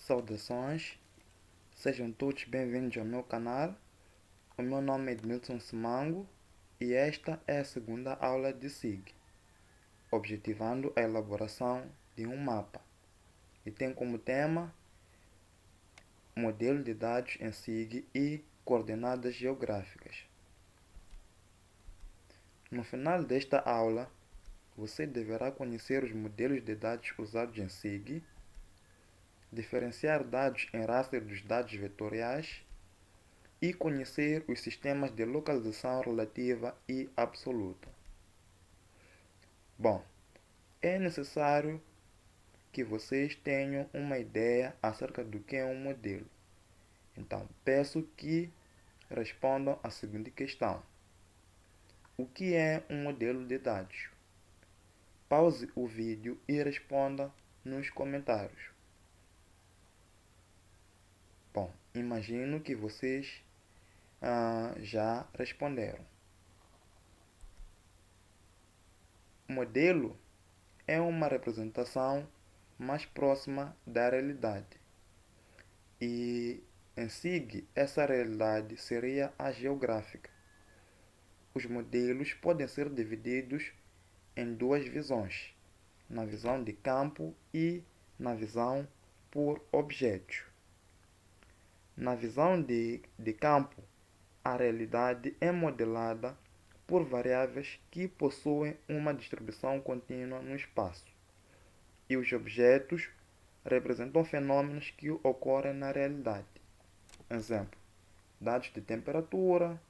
Saudações, sejam todos bem-vindos ao meu canal. O meu nome é Edmilson Simango e esta é a segunda aula de SIG, objetivando a elaboração de um mapa, e tem como tema modelo de dados em SIG e coordenadas geográficas. No final desta aula, você deverá conhecer os modelos de dados usados em SIG, diferenciar dados em raster dos dados vetoriais e conhecer os sistemas de localização relativa e absoluta. Bom, é necessário que vocês tenham uma ideia acerca do que é um modelo. Então, peço que respondam à seguinte questão: o que é um modelo de dados? Pause o vídeo e responda nos comentários. Bom, imagino que vocês já responderam. Modelo é uma representação mais próxima da realidade. E em SIG, essa realidade seria a geográfica. Os modelos podem ser divididos em duas visões, na visão de campo e na visão por objetos. Na visão de campo, a realidade é modelada por variáveis que possuem uma distribuição contínua no espaço, e os objetos representam fenômenos que ocorrem na realidade. Exemplo: dados de temperatura,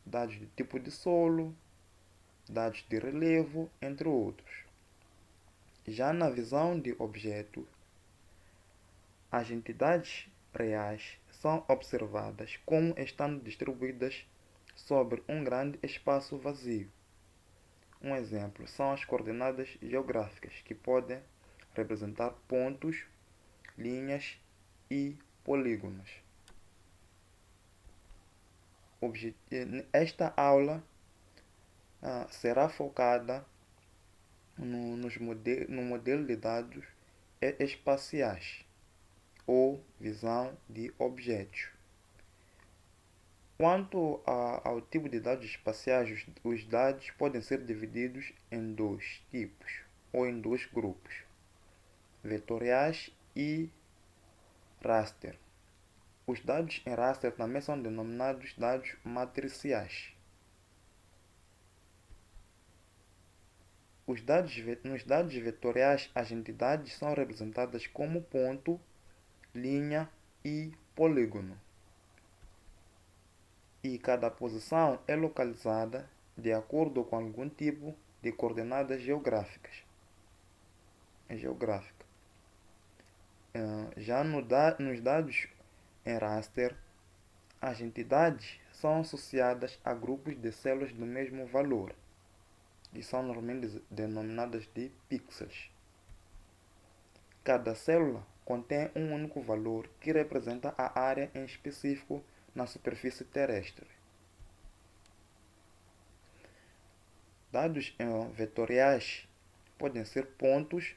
dados de tipo de solo, dados de relevo, entre outros. Já na visão de objeto, as entidades reais são observadas como estando distribuídas sobre um grande espaço vazio. Um exemplo são as coordenadas geográficas, que podem representar pontos, linhas e polígonos. Esta aula será focada no modelo de dados espaciais ou visão de objetos. Quanto ao tipo de dados espaciais, os dados podem ser divididos em dois tipos ou em dois grupos: vetoriais e raster. Os dados em raster também são denominados dados matriciais. Nos dados vetoriais, as entidades são representadas como ponto, linha e polígono. E cada posição é localizada de acordo com algum tipo de coordenadas geográficas. Já nos dados em raster, as entidades são associadas a grupos de células do mesmo valor, e são normalmente denominadas de pixels. Cada célula contém um único valor que representa a área em específico na superfície terrestre. Dados vetoriais podem ser pontos.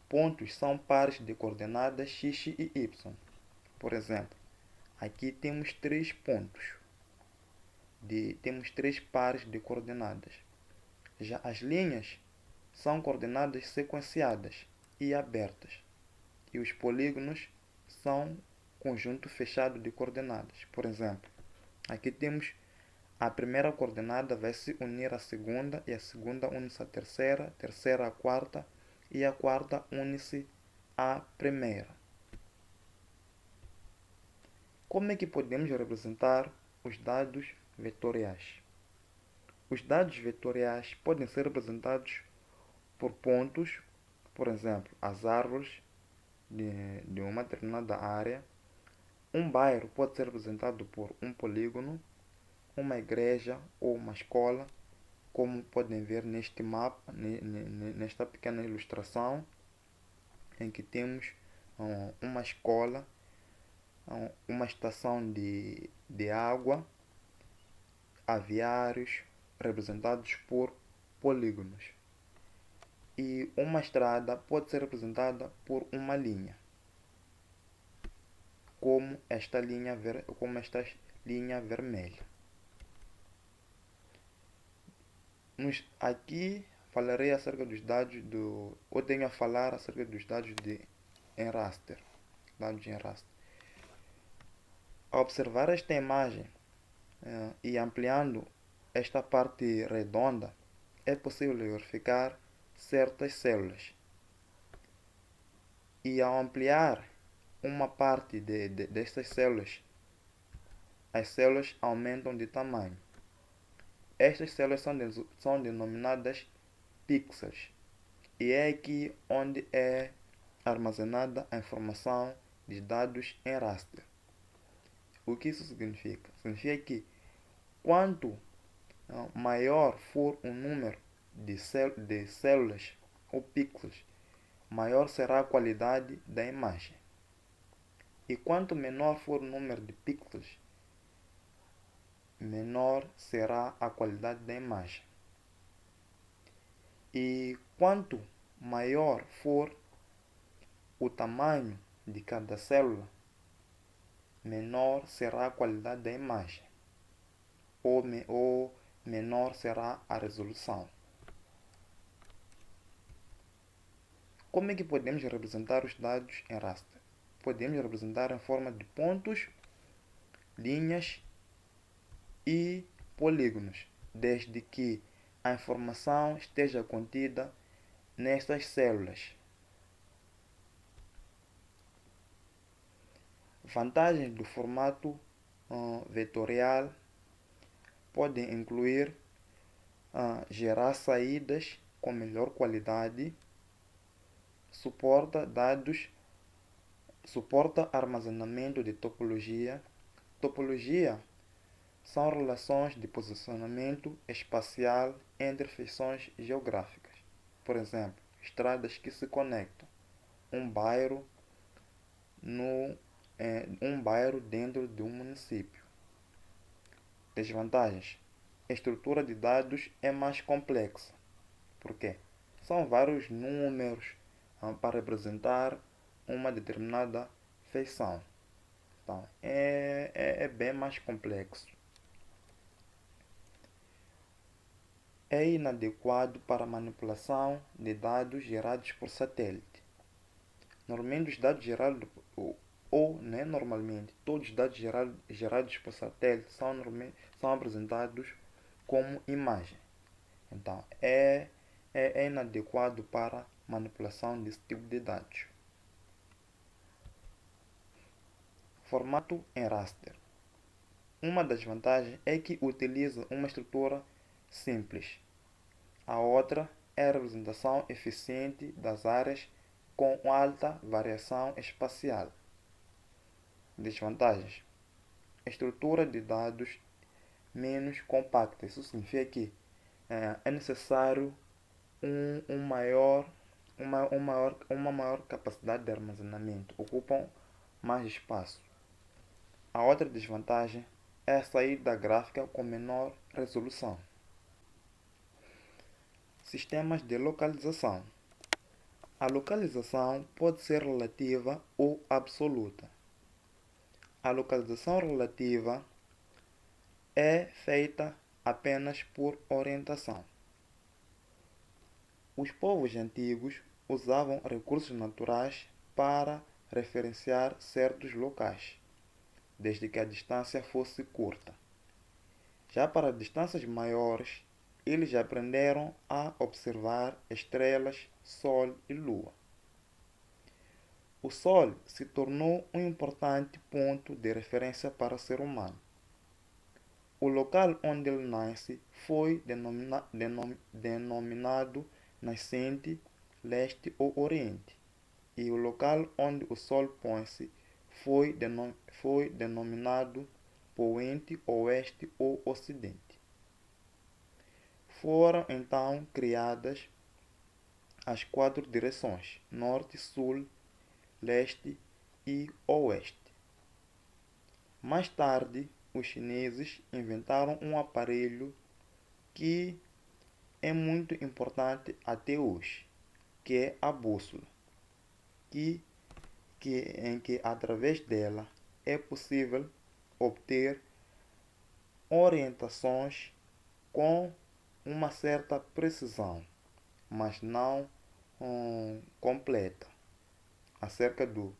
Pontos são pares de coordenadas x e y. Por exemplo, aqui temos 3 pontos. Temos 3 pares de coordenadas. Já as linhas são coordenadas sequenciadas e abertas. E os polígonos são conjunto fechado de coordenadas. Por exemplo, aqui temos a primeira coordenada vai se unir à segunda, e a segunda une-se à terceira, a terceira à quarta, e a quarta une-se à primeira. Como é que podemos representar os dados vetoriais? Os dados vetoriais podem ser representados por pontos, por exemplo, as árvores de uma determinada área. Um bairro pode ser representado por um polígono, uma igreja ou uma escola, como podem ver neste mapa, nesta pequena ilustração, em que temos uma escola, uma estação de água, aviários, representados por polígonos. E uma estrada pode ser representada por uma linha. como esta linha vermelha. Aqui falarei acerca dos dados ou tenho a falar acerca dos dados em raster. Dados em raster. Ao observar esta imagem e ampliando esta parte redonda, é possível verificar certas células. E ao ampliar uma parte destas células, as células aumentam de tamanho. Estas células são denominadas pixels. E é aqui onde é armazenada a informação de dados em raster. O que isso significa? Significa que quanto maior for o número de células ou pixels, maior será a qualidade da imagem. E quanto menor for o número de pixels, menor será a qualidade da imagem. E quanto maior for o tamanho de cada célula, menor será a qualidade da imagem, ou menor será a resolução. Como é que podemos representar os dados em raster? Podemos representar em forma de pontos, linhas e polígonos, desde que a informação esteja contida nestas células. Vantagens do formato vetorial podem incluir gerar saídas com melhor qualidade, suporta armazenamento de topologia. Topologia são relações de posicionamento espacial entre feições geográficas. Por exemplo, estradas que se conectam, um bairro dentro de um município. Desvantagens: a estrutura de dados é mais complexa. Por quê? São vários números para representar uma determinada feição. Então, é bem mais complexo. É inadequado para manipulação de dados gerados por satélite. Normalmente os dados gerados, todos os dados gerados por satélite são apresentados como imagem. Então, é inadequado para manipulação desse tipo de dados. Formato em raster. Uma das vantagens é que utiliza uma estrutura simples. A outra é a representação eficiente das áreas com alta variação espacial. Desvantagens: a estrutura de dados menos compacta. Isso significa que é necessário uma maior capacidade de armazenamento, ocupam mais espaço. A outra desvantagem é a saída gráfica com menor resolução. Sistemas de localização. A localização pode ser relativa ou absoluta. A localização relativa é feita apenas por orientação. Os povos antigos usavam recursos naturais para referenciar certos locais, desde que a distância fosse curta. Já para distâncias maiores, eles aprenderam a observar estrelas, Sol e Lua. O Sol se tornou um importante ponto de referência para o ser humano. O local onde ele nasce foi denominado nascente, leste ou oriente, e o local onde o Sol põe-se foi denominado poente, oeste ou ocidente. Foram então criadas as 4 direções: norte, sul, leste e oeste. Mais tarde, os chineses inventaram um aparelho que é muito importante até hoje, que é a bússola, em que através dela é possível obter orientações com uma certa precisão, mas não completa, acerca do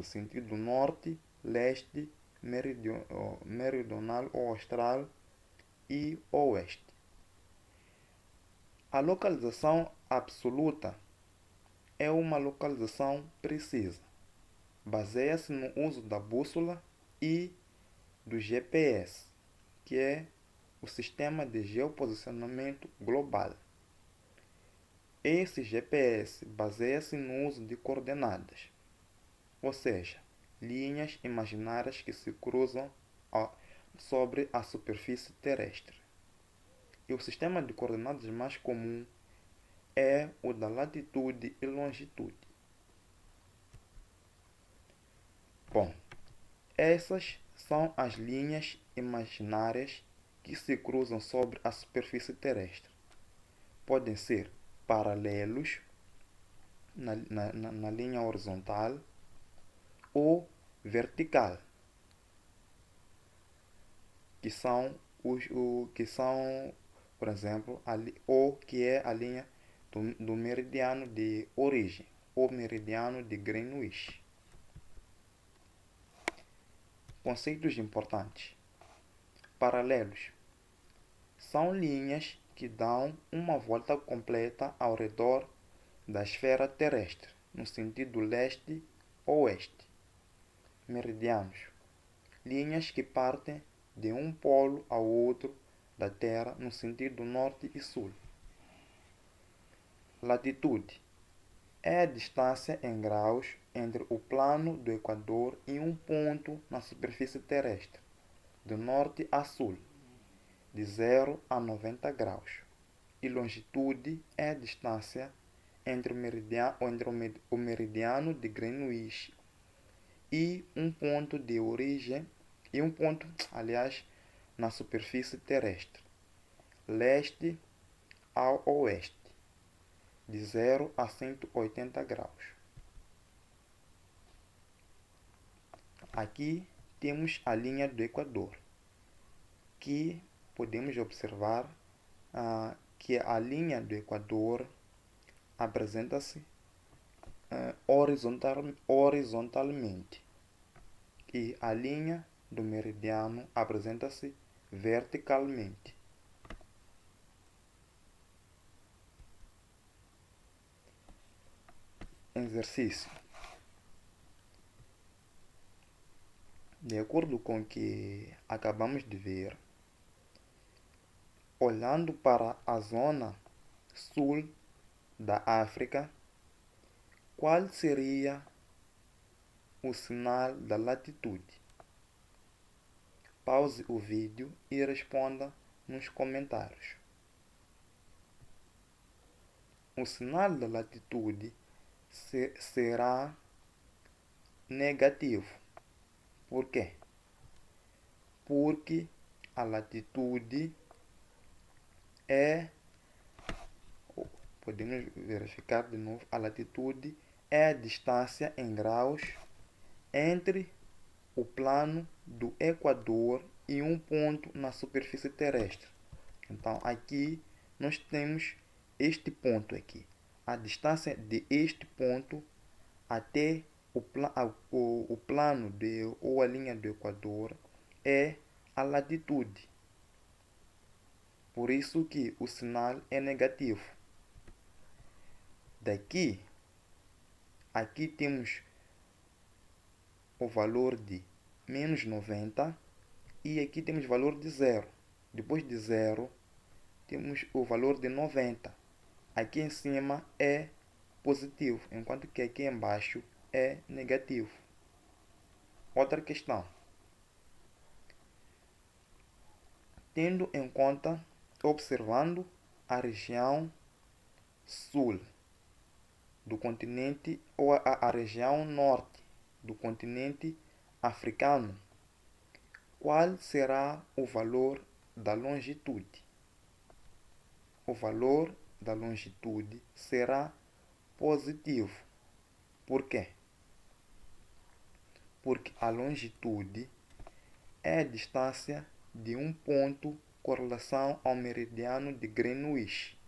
sentido norte, leste, meridional ou austral e oeste. A localização absoluta é uma localização precisa. Baseia-se no uso da bússola e do GPS, que é o Sistema de Geoposicionamento Global. Esse GPS baseia-se no uso de coordenadas, ou seja, linhas imaginárias que se cruzam sobre a superfície terrestre. E o sistema de coordenadas mais comum é o da latitude e longitude. Bom, essas são as linhas imaginárias que se cruzam sobre a superfície terrestre. Podem ser paralelos na linha horizontal ou vertical, que são por exemplo, ou que é a linha do meridiano de origem, ou meridiano de Greenwich. Conceitos importantes. Paralelos são linhas que dão uma volta completa ao redor da esfera terrestre, no sentido leste-oeste. Meridianos, linhas que partem de um polo ao outro da Terra no sentido norte e sul. Latitude é a distância em graus entre o plano do Equador e um ponto na superfície terrestre, de norte a sul, de 0 a 90 graus. E longitude é a distância entre o meridiano de Greenwich e um ponto de origem, na superfície terrestre, leste ao oeste, de 0 a 180 graus. Aqui temos a linha do Equador, que podemos observar que a linha do Equador apresenta-se horizontalmente e a linha do meridiano apresenta-se verticalmente. Exercício. De acordo com o que acabamos de ver, olhando para a zona sul da África, qual seria o sinal da latitude? Pause o vídeo e responda nos comentários. O sinal da latitude será negativo. Por quê? Porque a latitude podemos verificar de novo, a latitude é a distância em graus entre o plano do Equador e um ponto na superfície terrestre. Então aqui nós temos este ponto aqui. A distância de este ponto até o plano ou a linha do Equador é a latitude. Por isso que o sinal é negativo. Aqui temos o valor de menos 90 e aqui temos o valor de 0. Depois de 0, temos o valor de 90. Aqui em cima é positivo, enquanto que aqui embaixo é negativo. Outra questão. Tendo em conta, observando a região sul do continente ou a região norte do continente africano, qual será o valor da longitude? O valor da longitude será positivo. Por quê? porque a longitude é a distância de um ponto com relação ao meridiano de Greenwich.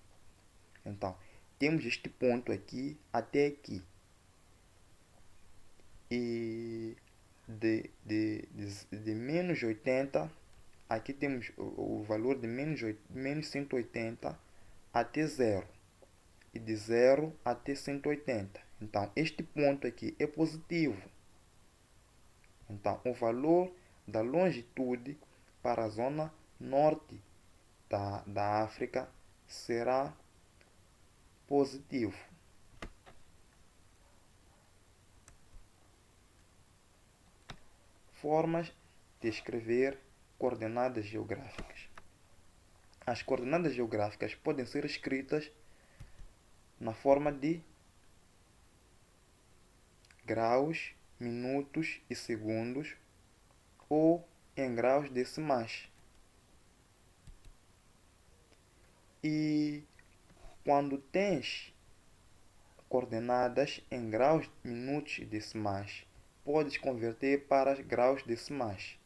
Então, temos este ponto aqui até aqui. E de menos 80, aqui temos o valor de menos 180 até zero. E de 0 até 180. Então, este ponto aqui é positivo. Então, o valor da longitude para a zona norte da África será positivo. Formas de escrever coordenadas geográficas. As coordenadas geográficas podem ser escritas na forma de graus, minutos e segundos ou em graus decimais. E quando tens coordenadas em graus, minutos e decimais, podes converter para graus decimais.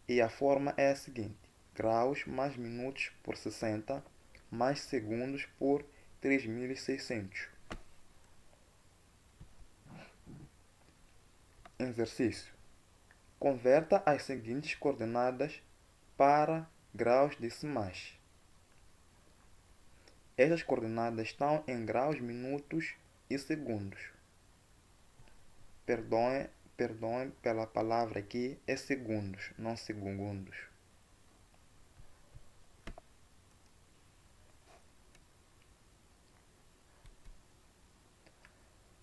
E a forma é a seguinte: graus mais minutos por 60 mais segundos por 3600. Exercício: converta as seguintes coordenadas para graus decimais. Estas coordenadas estão em graus, minutos e segundos. Perdoem pela palavra aqui, é segundos, não segundos.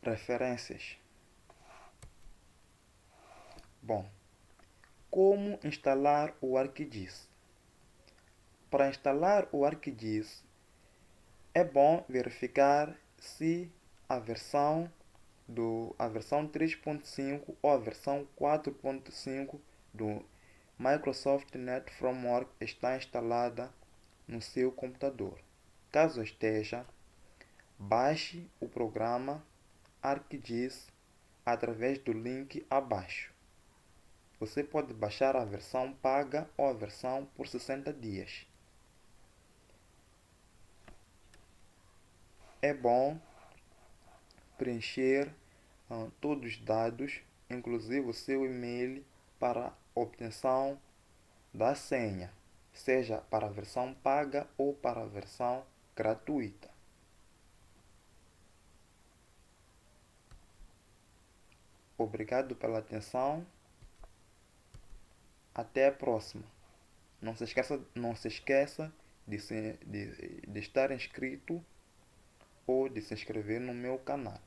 Referências. Bom, como instalar o ArcGIS? Para instalar o ArcGIS, é bom verificar se a versão 3.5 ou a versão 4.5 do Microsoft Net Framework está instalada no seu computador. Caso esteja, baixe o programa ArcGIS através do link abaixo. Você pode baixar a versão paga ou a versão por 60 dias. É bom preencher todos os dados, inclusive o seu e-mail, para obtenção da senha, seja para a versão paga ou para a versão gratuita. Obrigado pela atenção. Até a próxima. Não se esqueça de estar inscrito ou de se inscrever no meu canal.